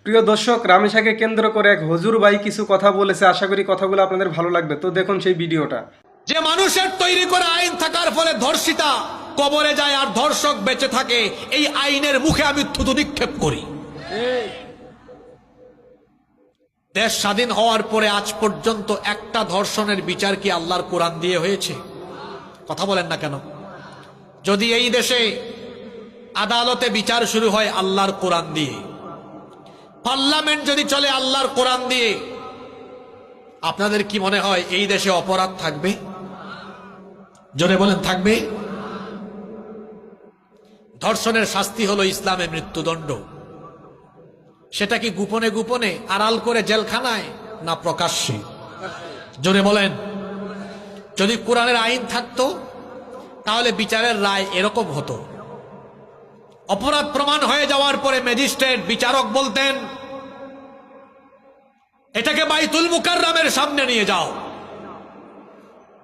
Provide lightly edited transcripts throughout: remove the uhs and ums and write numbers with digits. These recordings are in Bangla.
প্রিয় দর্শক, রামেশাকে কেন্দ্র করে এক হুজুর ভাই কিছু কথা বলেছে। আশা করি কথাগুলো আপনাদের ভালো লাগবে। তো দেখুন সেই ভিডিওটা। যে মানুষের তৈরি করা আইন থাকার ফলে ধর্ষিতা কবরে যায় আর ধর্ষক বেঁচে থাকে, এই আইনের মুখে আমি থুতু নিক্ষেপ করি। দেশ স্বাধীন হওয়ার পরে আজ পর্যন্ত একটা ধর্ষণের বিচার কি আল্লাহর কোরআন দিয়ে হয়েছে? কথা বলেন না কেন? যদি এই দেশে আদালতে বিচার শুরু হয় আল্লাহর কোরআন দিয়ে, পার্লামেন্ট যদি চলে আল্লাহর কোরআন দিয়ে, আপনাদের কি মনে হয় এই দেশে অপরাধ থাকবে? জোরে বলেন, থাকবে? ধর্ষণের শাস্তি হলো ইসলামে মৃত্যুদণ্ড। সেটা কি গোপনে গোপনে আড়াল করে জেলখানায়, না প্রকাশ্যে? জোরে বলেন। যদি কোরআনের আইন থাকতো তাহলে বিচারের রায় এরকম হতো। অপরাধ প্রমাণ হয়ে যাওয়ার পরে ম্যাজিস্ট্রেট বিচারক বলতেন, এটাকে বাইতুল মুকাররমের সামনে নিয়ে যাও,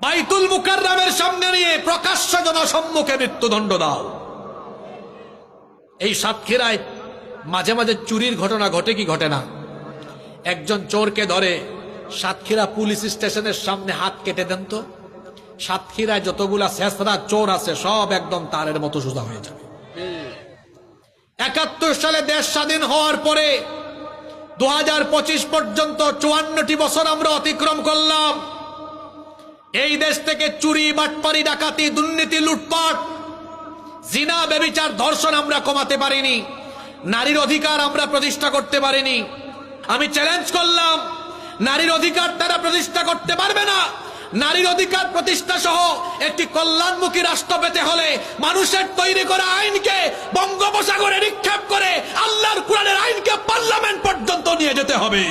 বাইতুল মুকাররমের সামনে নিয়ে প্রকাশ্য জনসম্মুখে মৃত্যুদণ্ড দাও। এই সাতক্ষীরায় মাঝে মাঝে চুরির ঘটনা ঘটে কি ঘটে না? একজন চোরকে ধরে সাতক্ষীরা পুলিশ স্টেশনের সামনে হাত কেটে দেন তো, সাতক্ষীরায় যতগুলা শেষরা চোর আছে সব একদম তারের মতো সোজা হয়ে যাবে। 71 সালে দেশ স্বাধীন হওয়ার পরে 2025 পর্যন্ত 54টি বছর আমরা অতিক্রম করলাম। এই দেশ থেকে চুরি, বাটপারি, ডাকাতি, দুর্নীতি, লুটপাট, জিনা, ব্যভিচার, ধর্ষণ আমরা কমাতে পারিনি। নারীর অধিকার আমরা প্রতিষ্ঠা করতে পারিনি। আমি চ্যালেঞ্জ করলাম, নারীর অধিকার তারা প্রতিষ্ঠা করতে পারবে না। নারীর অধিকার প্রতিষ্ঠা সহ একটি কল্যাণমুখী রাষ্ট্র পেতে হলে মানুষের তৈরি করা আইনকে বঙ্গোপসাগরে নিক্ষেপ করে আল্লাহর কোরআনের আইনকে পার্লামেন্ট পর্যন্ত নিয়ে যেতে হবে।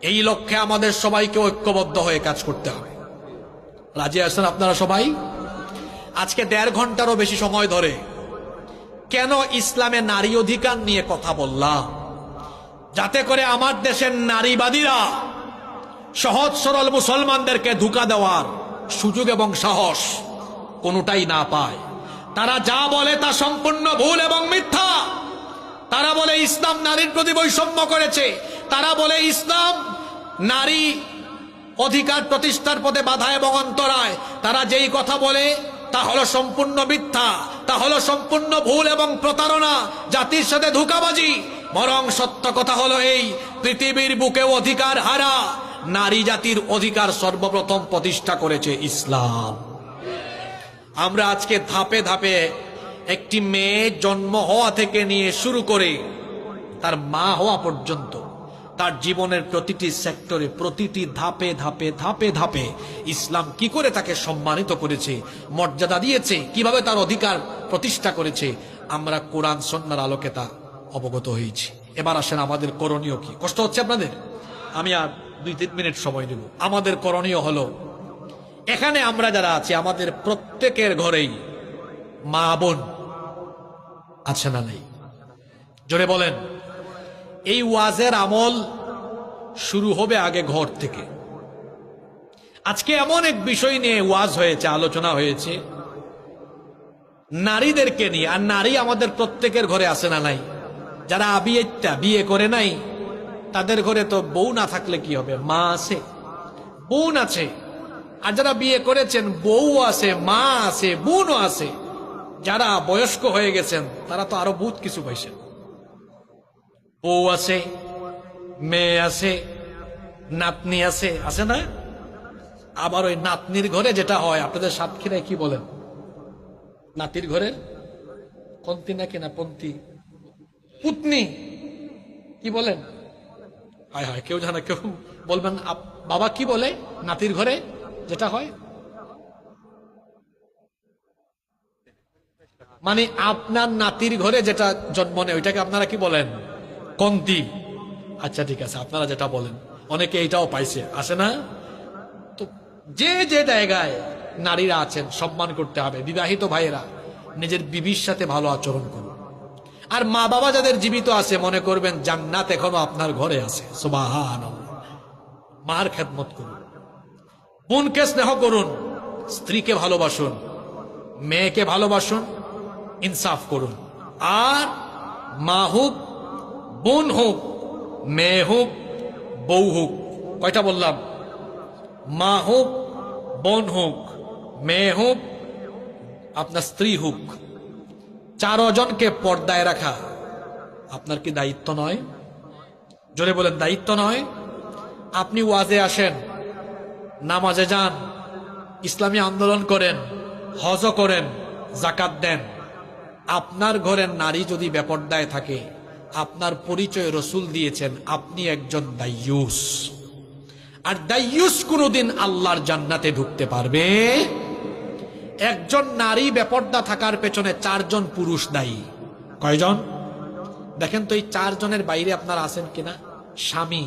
এই লক্ষ্যে আমাদের সবাইকে ঐক্যবদ্ধ হয়ে কাজ করতে হবে। রাজি আছেন আপনারা সবাই? আজকে 1.5 ঘন্টারও বেশি সময় ধরে কেন ইসলামে নারী অধিকার নিয়ে কথা বললাম? যাতে করে আমার দেশের নারীবাদীরা সহজ সরল মুসলমানদেরকে ধোঁকা দেওয়ার সুযোগ এবং সাহস কোনোটাই না পায়। তারা যা বলে তা সম্পূর্ণ ভুল এবং মিথ্যা। তারা বলে ইসলাম নারীর প্রতি বৈষম্য করেছে, তারা বলে ইসলাম নারী অধিকার প্রতিষ্ঠার পথে বাধা এবং অন্তরায়। তারা যেই কথা বলে তা হলো সম্পূর্ণ মিথ্যা, তা হলো সম্পূর্ণ ভুল এবং প্রতারণা, জাতির সাথে ধোঁকাবাজি। বরং সত্য কথা হলো এই, পৃথিবীর বুকে অধিকার হারা নারী জাতির অধিকার সর্বপ্রথম প্রতিষ্ঠা করেছে ইসলাম। আমরা আজকে ধাপে ধাপে একটি মেয়ে জন্ম হওয়া থেকে নিয়ে শুরু করে তার মা হওয়া পর্যন্ত তার জীবনের প্রতিটি সেক্টরে, প্রতিটি ধাপে ধাপে ধাপে ধাপে ইসলাম কি করে তাকে সম্মানিত করেছে, মর্যাদা দিয়েছে, কিভাবে তার অধিকার প্রতিষ্ঠা করেছে, আমরা কোরআন সুন্নাহর আলোকে তা অবগত হয়েছি। এবার আসেন আমাদের করণীয় কি। কষ্ট হচ্ছে আপনাদের? আমি আর 2-3 মিনিট সময় নেব। আমাদের করণীয় হলো, এখানে আমরা যারা আছি আমাদের প্রত্যেকের ঘরেই মা বোন আছে না নেই? জোরে বলেন। এই ওয়াজের আমল শুরু হবে আগে ঘর থেকে। আজকে এমন এক বিষয় নিয়ে ওয়াজ হয়েছে, আলোচনা হয়েছে নারীদেরকে নিয়ে। আর নারী আমাদের প্রত্যেকের ঘরে আছে না নাই? যারা আবিয়েরটা বিয়ে করে নাই তাদের ঘরে তো বউ না থাকলে কি হবে? মা আছে, বোন আছে। আর যারা বিয়ে করেছেন বউ আছে, মা আছে, বোনও আছে। যারা বয়স্ক হয়ে গেছেন তারা তো আরো বহুত কিছু পাইছেন। বউ আছে, মেয়ে আছে, নাতনি আছে, আছে না? আবার ওই নাতনির ঘরে যেটা হয়, আপনাদের সাতক্ষীরায় কি বলেন? নাতির ঘরে কন্তি নাকি না পন্তি, পুতনি কি বলেন? হায় হায়, কেউ জানে? কেউ বলবেন বাবা কি বলে নাতির ঘরে যেটা হয়? মানে আপনার নাতির ঘরে যেটা জন্ম নেয় ওইটাকে আপনারা কি বলেন? কন্তি। আচ্ছা ঠিক আছে, আপনারা যেটা বলেন। অনেকে এইটাও পাইছে, আসে না? তো যে যে জায়গায় নারীরা আছেন সম্মান করতে হবে। বিবাহিত ভাইয়েরা নিজের বিবির সাথে ভালো আচরণ করুন। আর মা বাবা যাদের জীবিত আছে মনে করবেন জান্নাত এখনো আপনার ঘরে আছে। সুবহানাল্লাহ। মার খেদমত করুন, বোনকে স্নেহ করুন, স্ত্রীকে ভালোবাসুন, মেয়েকে ভালোবাসুন, ইনসাফ করুন। আর মা হোক বোন হোক, মেয়ে হোক, বউ হোক। কয়টা বললাম? মা হোক, বোন হোক, মেয়ে হোক, আপনার স্ত্রী হোক, 4 জনকে পর্দায় রাখা আপনার কি দায়িত্ব নয়? জোরে বলেন, দায়িত্ব নয়? আপনি ওয়াজে আসেন, নামাজে যান, ইসলামী আন্দোলন করেন, হজ করেন, জাকাত দেন, আপনার ঘরের নারী যদি বেপর্দায় থাকে, আপনার পরিচয় রসুল দিয়েছেন আপনি একজন দাইয়ুস। আর দাইয়ুস কোনদিন আল্লাহর জান্নাতে ঢুকতে পারবে? একজন নারী বেপর্দা থাকার পেছনে 4 জন পুরুষ দায়ী। কয়জন? দেখেন তো এই 4 জনের বাইরে আপনারা আছেন কিনা? স্বামী,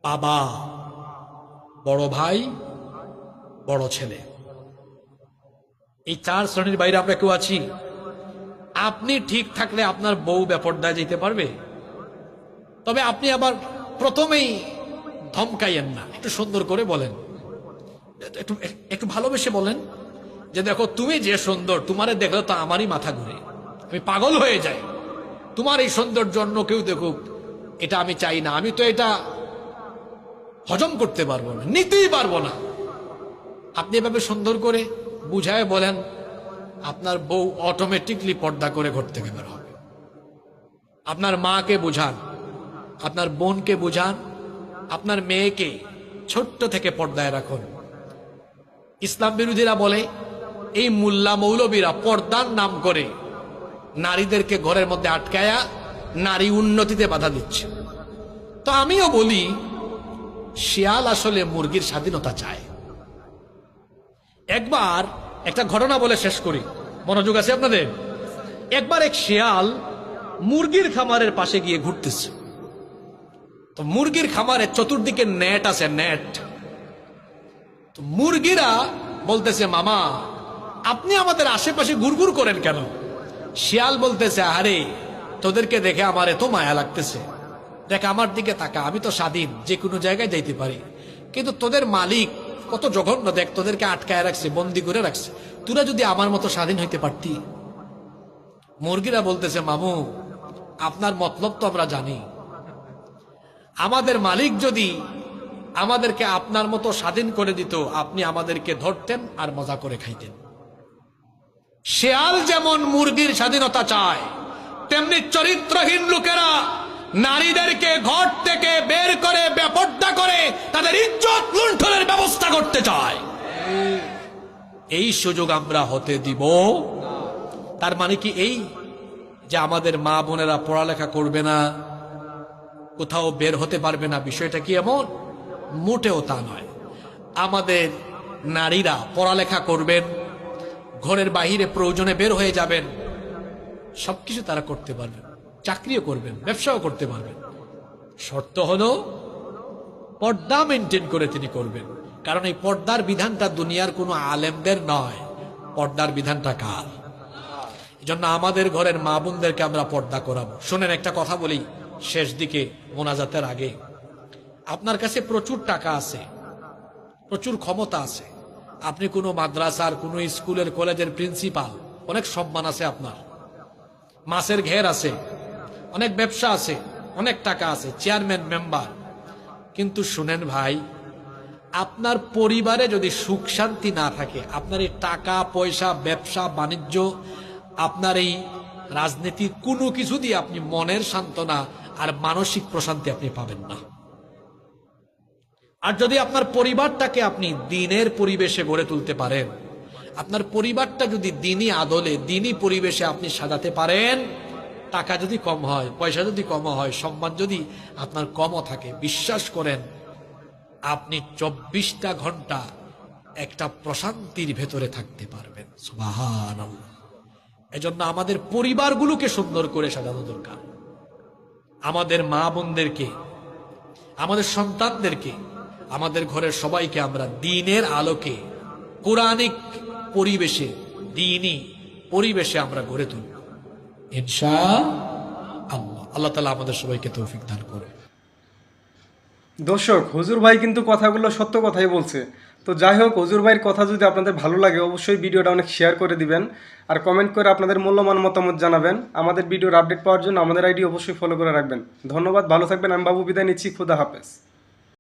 বাবা, বড় ভাই, বড় ছেলে, এই 4 শ্রেণীর বাইরে আমরা কেউ আছি? আপনি ঠিক থাকলে আপনার বউ বেপর্দায় যেতে পারবে? তবে আপনি আবার প্রথমেই ধমকাইয়েন না, একটু সুন্দর করে বলেন, একটু একটু ভালোবেসে বলেন যে দেখো তুমি যে সুন্দর, তোমারে দেখলে তো আমারই মাথা ঘুরে, আমি পাগল হয়ে যাই, তোমার এই সৌন্দর্য অন্য কেউ দেখুক এটা আমি চাই না, আমি তো এটা হজম করতে পারবো না, নিতেই পারবো না। আপনি এভাবে সুন্দর করে বুঝায় বলেন, আপনার বউ অটোমেটিকলি পর্দা করে ঘর থেকে বের হবে। আপনার মাকে বুঝান, আপনার বোনকে বুঝান, আপনার মেয়েকে ছোট্ট থেকে পর্দায় রাখুন। ইসলাম বিরোধীরা বলে এই মুল্লা মৌলবীরা পর্দার নাম করে নারীদেরকে ঘরের মধ্যে আটকায়া নারী উন্নতিতে বাধা দিচ্ছে। তো আমিও বলি, শিয়াল আসলে মুরগির স্বাধীনতা চায়। একবার একটা ঘটনা বলে শেষ করি, মনোযোগ আছে আপনাদের? একবার এক শিয়াল মুরগির খামারের পাশে গিয়ে ঘুরতেছে। তো মুরগির খামারে চতুর্দিকে নেট আছে, নেট। তো মুরগিরা বলতেছে, মামা আপনি আমাদের আশেপাশে ঘুরঘুর করেন কেন? শিয়াল বলতেছে, আরে তোদেরকে দেখে আমার এত মায়া লাগতেছে, দেখ আমার দিকে তাকা, আমি তো স্বাধীন, যে কোনো জায়গায় যাইতে পারি, কিন্তু তোদের মালিক কত জঘন্য, দেখ তোদেরকে আটকায় রাখছে, বন্দি করে রাখছে, তোরা যদি আমার মতো স্বাধীন হইতে পারতি। মুরগিরা বলতেছে, মামু আপনার মতলব তো আমরা জানি, আমাদের মালিক যদি আমাদেরকে আপনার মতো স্বাধীন করে দিত, আপনি আমাদেরকে ধরতেন আর মজা করে খাইতেন। শেয়াল যেমন মুরগির স্বাধীনতা চায়, তেমনি চরিত্রহীন লোকেরা নারীদেরকে ঘর থেকে বের করে বেপর্দা করে তাদের ইজ্জত লুণ্ঠনের ব্যবস্থা করতে চায়। এই সুযোগ আমরা হতে দিব? তার মানে কি এই যে আমাদের মা বোনেরা পড়ালেখা করবে না, কোথাও বের হতে পারবে না? বিষয়টা কি এমন? মোটেও তা নয়। আমাদের নারীরা পড়ালেখা করবেন, ঘরের বাহিরে প্রয়োজনে বের হয়ে যাবেন, সবকিছু তারা করতে পারবেন, চাকরিও করবেন, ব্যবসাও করতে পারবেন। শর্ত হলো পর্দা মেনটেন করে তিনি করবেন। কারণ এই পর্দার বিধানটা দুনিয়ার কোনো আলেমদের নয়, পর্দার বিধানটা কার? এই জন্য আমাদের ঘরের মা বোনদেরকে আমরা পর্দা করাবো। শোনেন, একটা কথা বলি শেষ দিকে মোনাজাতের আগে। আপনার কাছে প্রচুর টাকা আছে, প্রচুর ক্ষমতা আছে, আপনি কোনো মাদ্রাসার, কোনো স্কুলের, কলেজের প্রিন্সিপাল, অনেক সম্মান আছে আপনার, মাসের ঘের আছে, অনেক ব্যবসা আছে, অনেক টাকা আছে, চেয়ারম্যান, মেম্বার। কিন্তু শুনেন ভাই, আপনার পরিবারে যদি সুখ শান্তি না থাকে, আপনার এই টাকা পয়সা, ব্যবসা বাণিজ্য, আপনার এই রাজনীতি, কোনো কিছু দিয়ে আপনি মনের সান্ত্বনা আর মানসিক প্রশান্তি আপনি পাবেন না। আর যদি আপনার পরিবারটাকে আপনি দ্বীনের পরিবেশে গড়ে তুলতে পারেন, আপনার পরিবারটা যদি দ্বীনি আদলে, দ্বীনি পরিবেশে আপনি সাজাতে পারেন, টাকা যদি কম হয়, পয়সা যদি কম হয়, সম্মান যদি আপনার কমও থাকে, বিশ্বাস করেন আপনি 24টা ঘন্টা একটা প্রশান্তির ভেতরে থাকতে পারবেন। সুবহানাল্লাহ। এজন্য আমাদের পরিবারগুলোকে সুন্দর করে সাজানো দরকার। আমাদের মা বোনদেরকে, আমাদের সন্তানদেরকে, আমাদের ঘরের সবাইকে আমরা দ্বীনের আলোকে, কোরআনিক পরিবেশে, দ্বীনি পরিবেশে আমরা গড়ে তুলব ইনশাআল্লাহ। আল্লাহ তাআলা আমাদের সবাইকে তৌফিক দান করুন। দর্শক, হুজুর ভাই কিন্তু কথাগুলো সত্য কথাই বলছে। তো যাই হোক, হুজুর ভাইয়ের কথা যদি আপনাদের ভালো লাগে অবশ্যই ভিডিওটা অনেক শেয়ার করে দিবেন আর কমেন্ট করে আপনাদের মূল্যবান মতামত জানাবেন। আমাদের ভিডিওর আপডেট পাওয়ার জন্য আমাদের আইডি অবশ্যই ফলো করে রাখবেন। ধন্যবাদ, ভালো থাকবেন। আমি বাবু বিদায় নিচ্ছি। খুদা হাফেজ।